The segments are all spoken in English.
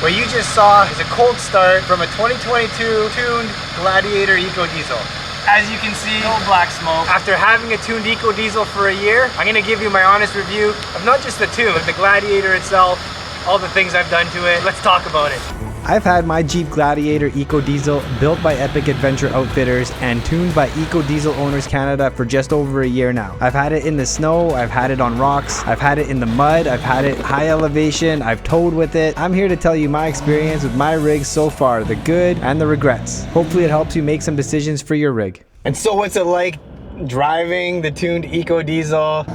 What you just saw is a cold start from a 2022 Tuned Gladiator EcoDiesel. As you can see, no black smoke. After having a Tuned EcoDiesel for a year, I'm gonna give you my honest review of not just the Tuned, but the Gladiator itself, all the things I've done to it. Let's talk about it. I've had my Jeep Gladiator EcoDiesel built by Epic Adventure Outfitters and tuned by EcoDiesel Owners Canada for just over a year now. I've had it in the snow, I've had it on rocks, I've had it in the mud, I've had it high elevation, I've towed with it. I'm here to tell you my experience with my rig so far, the good and the regrets. Hopefully it helps you make some decisions for your rig. And so what's it like driving the Tuned EcoDiesel?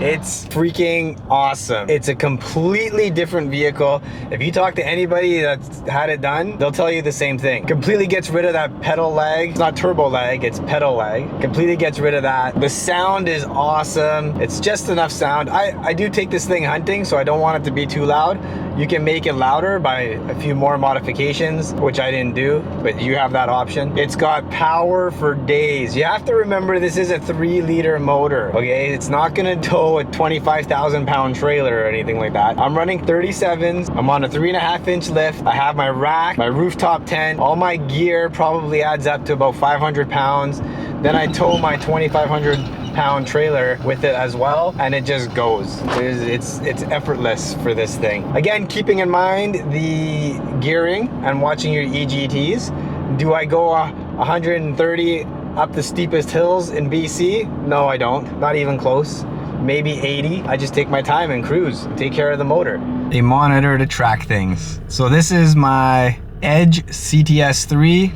It's freaking awesome. It's a completely different vehicle. If you talk to anybody that's had it done, they'll tell you the same thing. Completely gets rid of that pedal lag. It's not turbo lag, it's pedal lag. Completely gets rid of that. The sound is awesome. It's just enough sound. I do take this thing hunting, so I don't want it to be too loud. You can make it louder by a few more modifications, which I didn't do, but you have that option. It's got power for days. You have to remember this is a 3-liter motor, okay? It's not gonna tow a 25,000 pound trailer or anything like that. I'm running 37s. I'm on a 3.5-inch lift. I have my rack, my rooftop tent. All my gear probably adds up to about 500 pounds. Then I tow my 2,500 pound trailer with it as well, and it just goes. It's effortless for this thing. Again, keeping in mind the gearing and watching your EGTs. Do I go 130 up the steepest hills in BC? No, I don't. Not even close. Maybe 80. I just take my time and cruise, take care of the motor. A monitor to track things. So this is my Edge CTS3.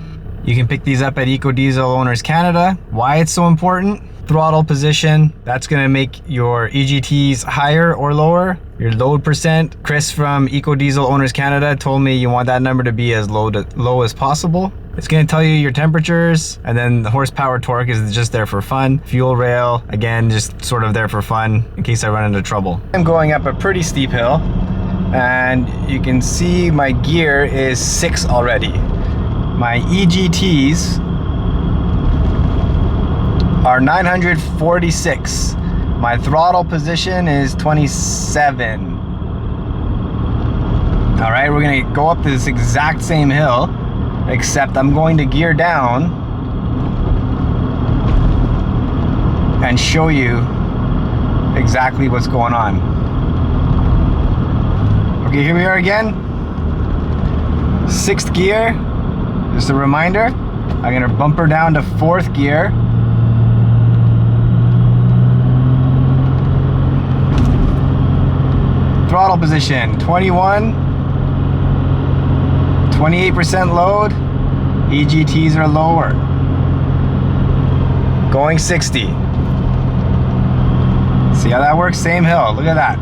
You can pick these up at EcoDiesel Owners Canada. Why it's so important? Throttle position, that's gonna make your EGTs higher or lower. Your load percent. Chris from EcoDiesel Owners Canada told me you want that number to be as low as possible. It's gonna tell you your temperatures, and then the horsepower torque is just there for fun. Fuel rail, again, just sort of there for fun in case I run into trouble. I'm going up a pretty steep hill, and you can see my gear is 6 already. My EGTs are 946. My throttle position is 27. All right, we're gonna go up this exact same hill, except I'm going to gear down and show you exactly what's going on. Okay, here we are again. 6th gear, just a reminder. I'm gonna bumper down to 4th gear. Throttle position, 21. 28% load, EGTs are lower. Going 60. See how that works? Same hill, look at that.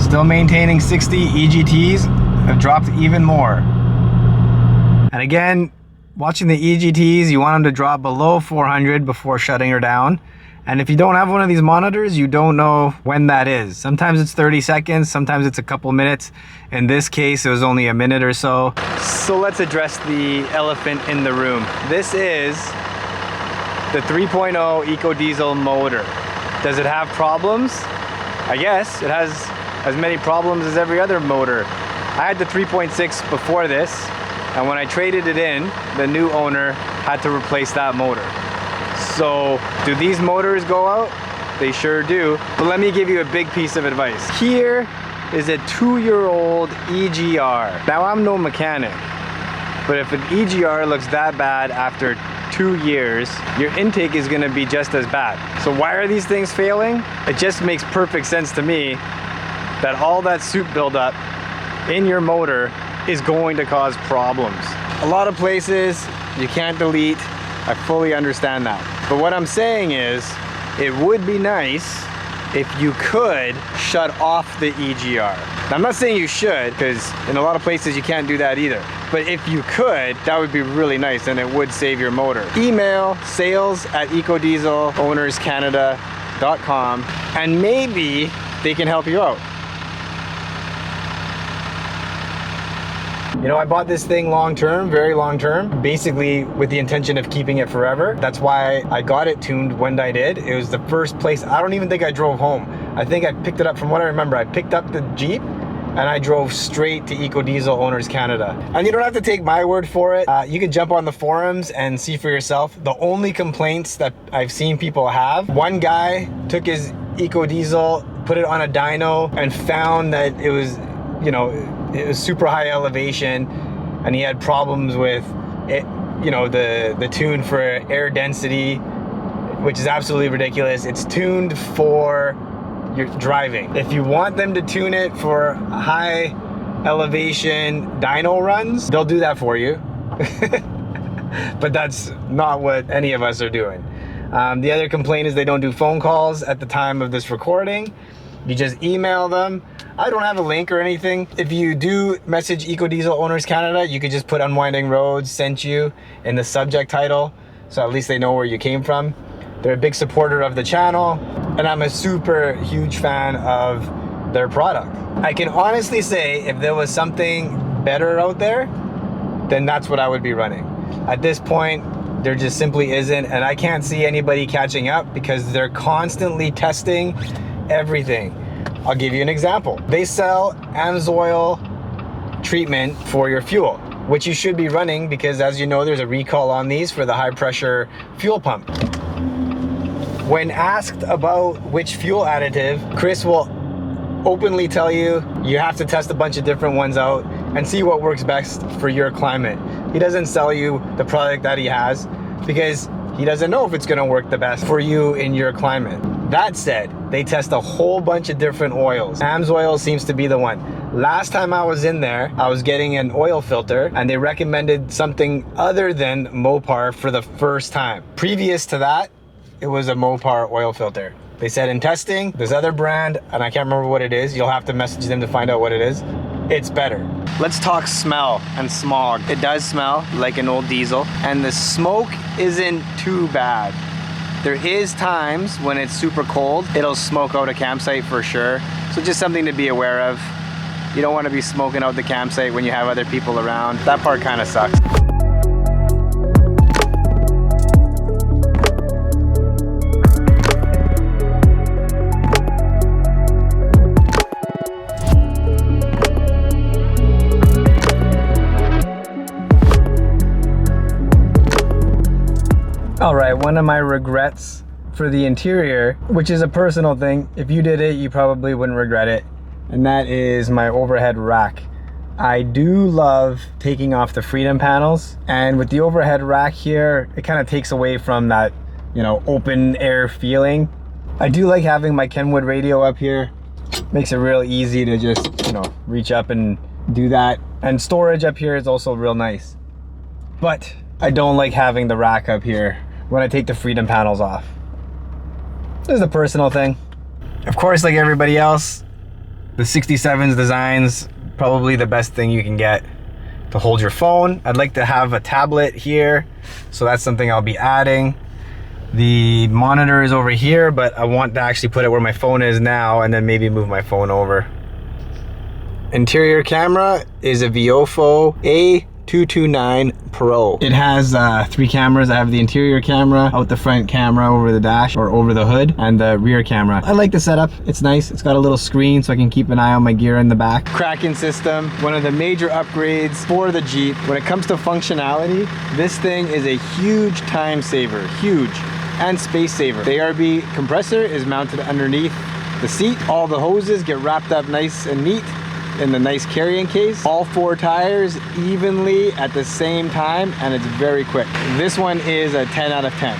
Still maintaining 60, EGTs have dropped even more. And again, watching the EGTs, you want them to drop below 400 before shutting her down. And if you don't have one of these monitors, you don't know when that is. Sometimes it's 30 seconds, sometimes it's a couple minutes. In this case, it was only a minute or so. So let's address the elephant in the room. This is the 3.0 EcoDiesel motor. Does it have problems? I guess it has as many problems as every other motor. I had the 3.6 before this, and when I traded it in, the new owner had to replace that motor. So, do these motors go out? They sure do. But let me give you a big piece of advice. Here is a 2-year-old EGR. Now, I'm no mechanic, but if an EGR looks that bad after 2 years, your intake is gonna be just as bad. So why are these things failing? It just makes perfect sense to me that all that soot buildup in your motor is going to cause problems. A lot of places you can't delete. I fully understand that. But what I'm saying is, it would be nice if you could shut off the EGR. Now, I'm not saying you should, because in a lot of places you can't do that either. But if you could, that would be really nice, and it would save your motor. Email sales@EcoDieselOwnersCanada.com, and maybe they can help you out. You know, I bought this thing long-term, very long-term, basically with the intention of keeping it forever. That's why I got it tuned when I did. It was the first place, I don't even think I drove home. I think I picked it up, from what I remember, I picked up the Jeep and I drove straight to EcoDiesel Owners Canada. And you don't have to take my word for it. You can jump on the forums and see for yourself. The only complaints that I've seen people have, one guy took his EcoDiesel, put it on a dyno, and found that it was, you know, it was super high elevation, and he had problems with it, you know, the tune for air density, which is absolutely ridiculous. It's tuned for your driving. If you want them to tune it for high elevation dyno runs, they'll do that for you. But that's not what any of us are doing. The other complaint is they don't do phone calls at the time of this recording. You just email them. I don't have a link or anything. If you do message EcoDiesel Owners Canada, you could just put Unwinding Roads sent you in the subject title, so at least they know where you came from. They're a big supporter of the channel, and I'm a super huge fan of their product. I can honestly say if there was something better out there, then that's what I would be running. At this point, there just simply isn't, and I can't see anybody catching up because they're constantly testing everything. I'll give you an example. They sell AMSOIL treatment for your fuel, which you should be running because, as you know, there's a recall on these for the high pressure fuel pump. When asked about which fuel additive, Chris will openly tell you you have to test a bunch of different ones out and see what works best for your climate. He doesn't sell you the product that he has because he doesn't know if it's gonna work the best for you in your climate. That said, they test a whole bunch of different oils. AMSOIL seems to be the one. Last time I was in there, I was getting an oil filter and they recommended something other than Mopar for the first time. Previous to that, it was a Mopar oil filter. They said in testing, this other brand, and I can't remember what it is, you'll have to message them to find out what it is, it's better. Let's talk smell and smog. It does smell like an old diesel, and the smoke isn't too bad. There is times when it's super cold, it'll smoke out a campsite for sure. So just something to be aware of. You don't want to be smoking out the campsite when you have other people around. That part kind of sucks. All right, one of my regrets for the interior, which is a personal thing. If you did it, you probably wouldn't regret it. And that is my overhead rack. I do love taking off the Freedom panels. And with the overhead rack here, it kind of takes away from that, you know, open air feeling. I do like having my Kenwood radio up here. Makes it real easy to just, you know, reach up and do that. And storage up here is also real nice. But I don't like having the rack up here when I take the Freedom panels off. This is a personal thing. Of course, like everybody else, the 67's design's probably the best thing you can get to hold your phone. I'd like to have a tablet here, so that's something I'll be adding. The monitor is over here, but I want to actually put it where my phone is now and then maybe move my phone over. Interior camera is a Viofo A229 Pro. It has 3 cameras. I have the interior camera, out the front camera over the dash or over the hood, and the rear camera. I like the setup. It's nice. It's got a little screen so I can keep an eye on my gear in the back. Kraken system, one of the major upgrades for the Jeep. When it comes to functionality, this thing is a huge time saver, huge, and space saver. The ARB compressor is mounted underneath the seat. All the hoses get wrapped up nice and neat in the nice carrying case. All 4 tires evenly at the same time, and it's very quick. This one is a 10 out of 10.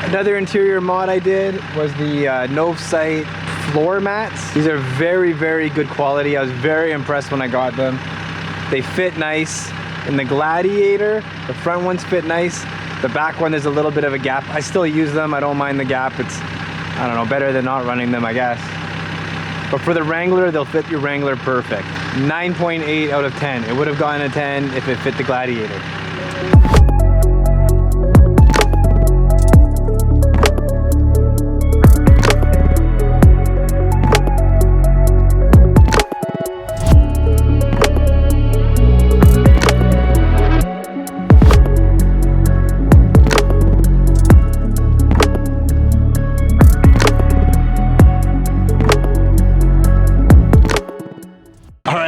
Another interior mod I did was the Novsite floor mats. These are very, very good quality. I was very impressed when I got them. They fit nice. In the Gladiator, the front ones fit nice. The back one, there's a little bit of a gap. I still use them. I don't mind the gap. It's, I don't know, better than not running them, I guess. But for the Wrangler, they'll fit your Wrangler perfect. 9.8 out of 10. It would have gotten a 10 if it fit the Gladiator.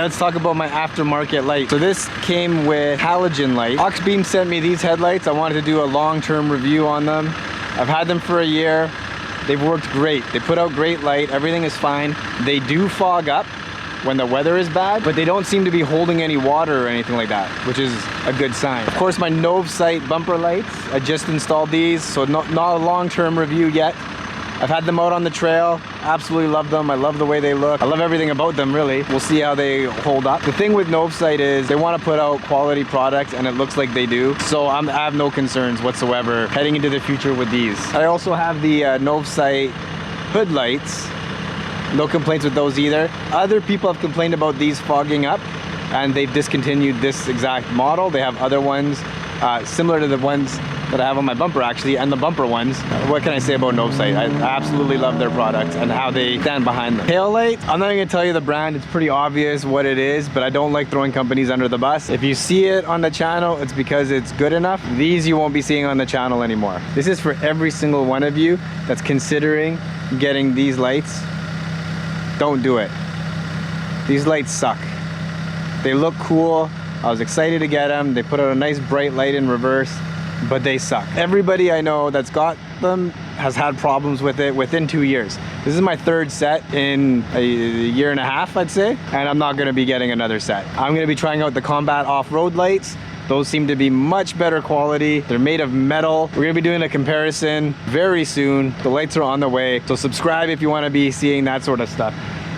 let's talk about my aftermarket light. So this came with halogen light. Oxbeam sent me these headlights. I wanted to do a long-term review on them. I've had them for a year. They've worked great. They put out great light. Everything is fine. They do fog up when the weather is bad, but they don't seem to be holding any water or anything like that, which is a good sign. Of course, my Novesight bumper lights, I just installed these, so not a long-term review yet. I've had them out on the trail, absolutely love them. I love the way they look. I love everything about them, really. We'll see how they hold up. The thing with Novesight is they want to put out quality products, and it looks like they do. So I have no concerns whatsoever heading into the future with these. I also have the Novesight hood lights. No complaints with those either. Other people have complained about these fogging up, and they've discontinued this exact model. They have other ones similar to the ones that I have on my bumper, actually, and the bumper ones. What can I say about Novesight? I absolutely love their products and how they stand behind them. Taillight, I'm not even gonna tell you the brand. It's pretty obvious what it is, but I don't like throwing companies under the bus. If you see it on the channel, it's because it's good enough. These you won't be seeing on the channel anymore. This is for every single one of you that's considering getting these lights. Don't do it. These lights suck. They look cool. I was excited to get them. They put out a nice bright light in reverse, but they suck. Everybody I know that's got them has had problems with it within 2 years. This is my third set in a year and a half, I'd say, and I'm not gonna be getting another set. I'm gonna be trying out the Combat off-road lights. Those seem to be much better quality. They're made of metal. We're gonna be doing a comparison very soon. The lights are on the way. So subscribe if you wanna be seeing that sort of stuff.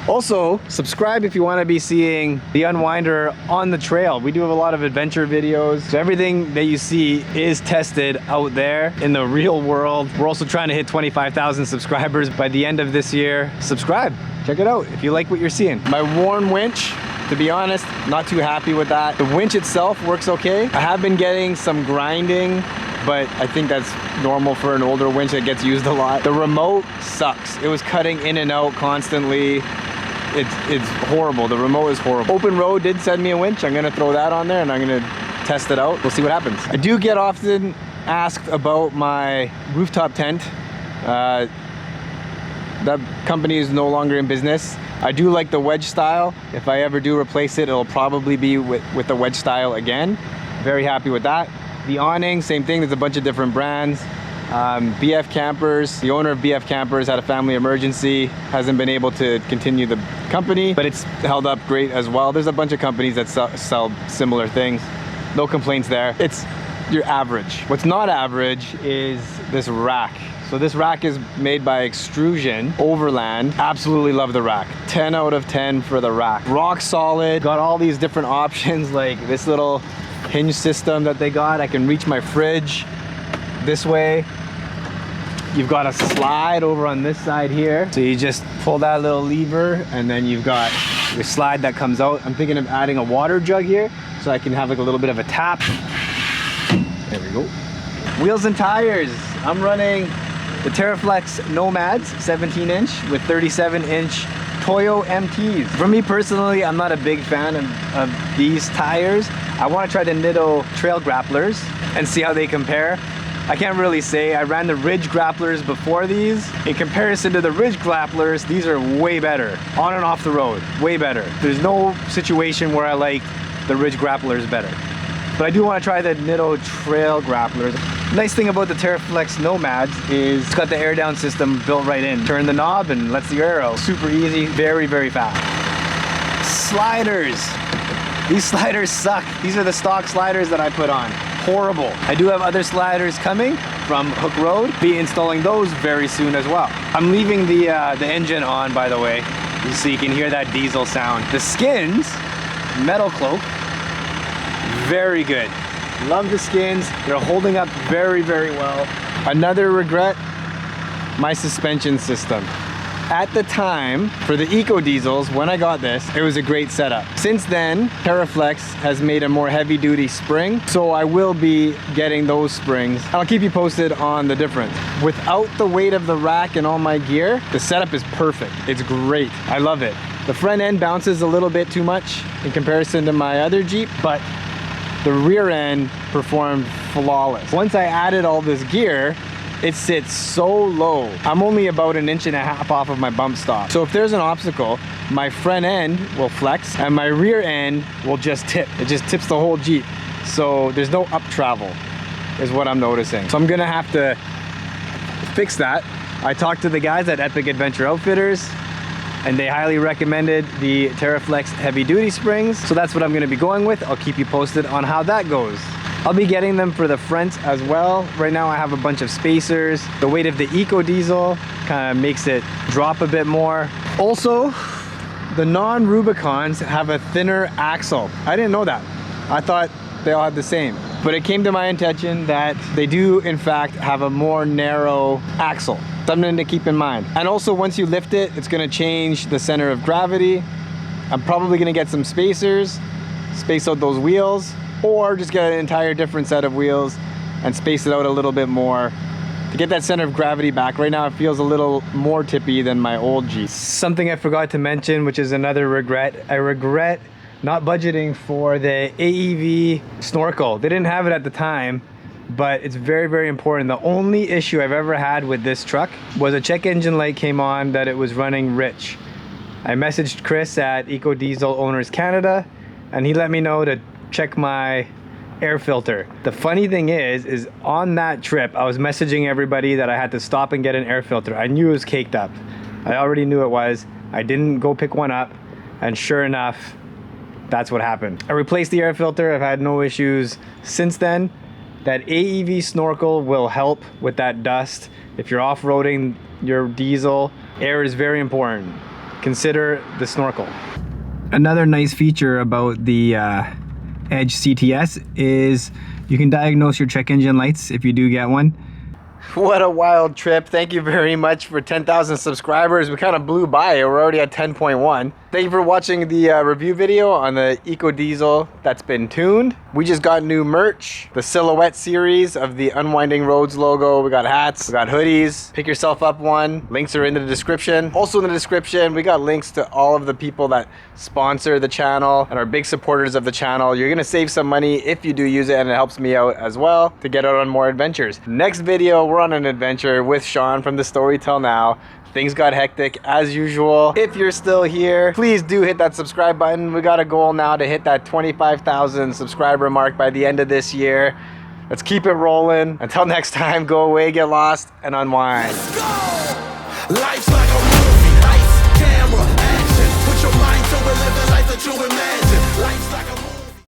Also, subscribe if you wanna be seeing the Unwinder on the trail. We do have a lot of adventure videos. So everything that you see is tested out there in the real world. We're also trying to hit 25,000 subscribers by the end of this year. Subscribe, check it out if you like what you're seeing. My worn winch, to be honest, not too happy with that. The winch itself works okay. I have been getting some grinding, but I think that's normal for an older winch that gets used a lot. The remote sucks. It was cutting in and out constantly. It's horrible. The remote is horrible. Open Road did send me a winch. I'm gonna throw that on there and I'm gonna test it out. We'll see what happens. I do get often asked about my rooftop tent. That company is no longer in business. I do like the wedge style. If I ever do replace it, it'll probably be with the wedge style again. Very happy with that. The awning, same thing. There's a bunch of different brands. BF Campers, the owner of BF Campers had a family emergency, hasn't been able to continue the company, but it's held up great as well. There's a bunch of companies that sell similar things. No complaints there. It's your average. What's not average is this rack. So this rack is made by Extrusion, Overland. Absolutely love the rack. 10 out of 10 for the rack. Rock solid. Got all these different options, like this little hinge system that they got. I can reach my fridge this way. You've got a slide over on this side here. So you just pull that little lever and then you've got your slide that comes out. I'm thinking of adding a water jug here so I can have like a little bit of a tap. There we go. Wheels and tires. I'm running the TerraFlex Nomads 17-inch with 37-inch Toyo MTs. For me personally, I'm not a big fan of these tires. I want to try the Nitto Trail Grapplers and see how they compare. I can't really say. I ran the Ridge Grapplers before these. In comparison to the Ridge Grapplers, these are way better. On and off the road, way better. There's no situation where I like the Ridge Grapplers better. But I do want to try the Nitto Trail Grapplers. Nice thing about the TerraFlex Nomads is it's got the air down system built right in. Turn the knob and lets the air out. Super easy, very, very fast. Sliders. These sliders suck. These are the stock sliders that I put on. Horrible. I do have other sliders coming from Hook Road. Be installing those very soon as well. I'm leaving the engine on, by the way, so you can hear that diesel sound. The skins, metal cloak, very good. Love the skins. They're holding up very, very well. Another regret, my suspension system. At the time, for the EcoDiesels, when I got this, it was a great setup. Since then, TerraFlex has made a more heavy-duty spring, so I will be getting those springs. I'll keep you posted on the difference. Without the weight of the rack and all my gear, the setup is perfect. It's great. I love it. The front end bounces a little bit too much in comparison to my other Jeep, but the rear end performed flawless. Once I added all this gear, it sits so low. I'm only about 1.5 inches off of my bump stop. So if there's an obstacle, my front end will flex and my rear end will just tip. It just tips the whole Jeep. So there's no up travel, is what I'm noticing. So I'm gonna have to fix that. I talked to the guys at Epic Adventure Outfitters and they highly recommended the TerraFlex heavy duty springs. So that's what I'm gonna be going with. I'll keep you posted on how that goes. I'll be getting them for the front as well. Right now I have a bunch of spacers. The weight of the EcoDiesel kind of makes it drop a bit more. Also, the non-Rubicons have a thinner axle. I didn't know that. I thought they all had the same. But it came to my attention that they do in fact have a more narrow axle. Something to keep in mind. And also once you lift it, it's gonna change the center of gravity. I'm probably gonna get some spacers, space out those wheels, or just get an entire different set of wheels and space it out a little bit more to get that center of gravity back. Right now it feels a little more tippy than my old Jeep. Something I forgot to mention, which is another regret. I regret not budgeting for the AEV Snorkel. They didn't have it at the time, but it's very, very important. The only issue I've ever had with this truck was a check engine light came on that it was running rich. I messaged Chris at EcoDiesel Owners Canada and he let me know to check my air filter. The funny thing is on that trip, I was messaging everybody that I had to stop and get an air filter. I knew it was caked up. I already knew it was. I didn't go pick one up and sure enough, that's what happened. I replaced the air filter. I've had no issues since then. That AEV Snorkel will help with that dust. If you're off-roading your diesel, air is very important. Consider the Snorkel. Another nice feature about the Edge CTS is you can diagnose your check engine lights if you do get one. What a wild trip. Thank you very much for 10,000 subscribers. We kind of blew by. We're already at 10.1. Thank you for watching the review video on the EcoDiesel that's been tuned. We just got new merch, the Silhouette series of the Unwinding Roads logo. We got hats, we got hoodies. Pick yourself up one. Links are in the description. Also in the description, we got links to all of the people that sponsor the channel and are big supporters of the channel. You're gonna save some money if you do use it, and it helps me out as well to get out on more adventures. Next video, we're on an adventure with Sean from the Story Tell Now. Things got hectic as usual. If you're still here, please do hit that subscribe button. We got a goal now to hit that 25,000 subscriber mark by the end of this year. Let's keep it rolling. Until next time, go away, get lost, and unwind. Let's go! Life's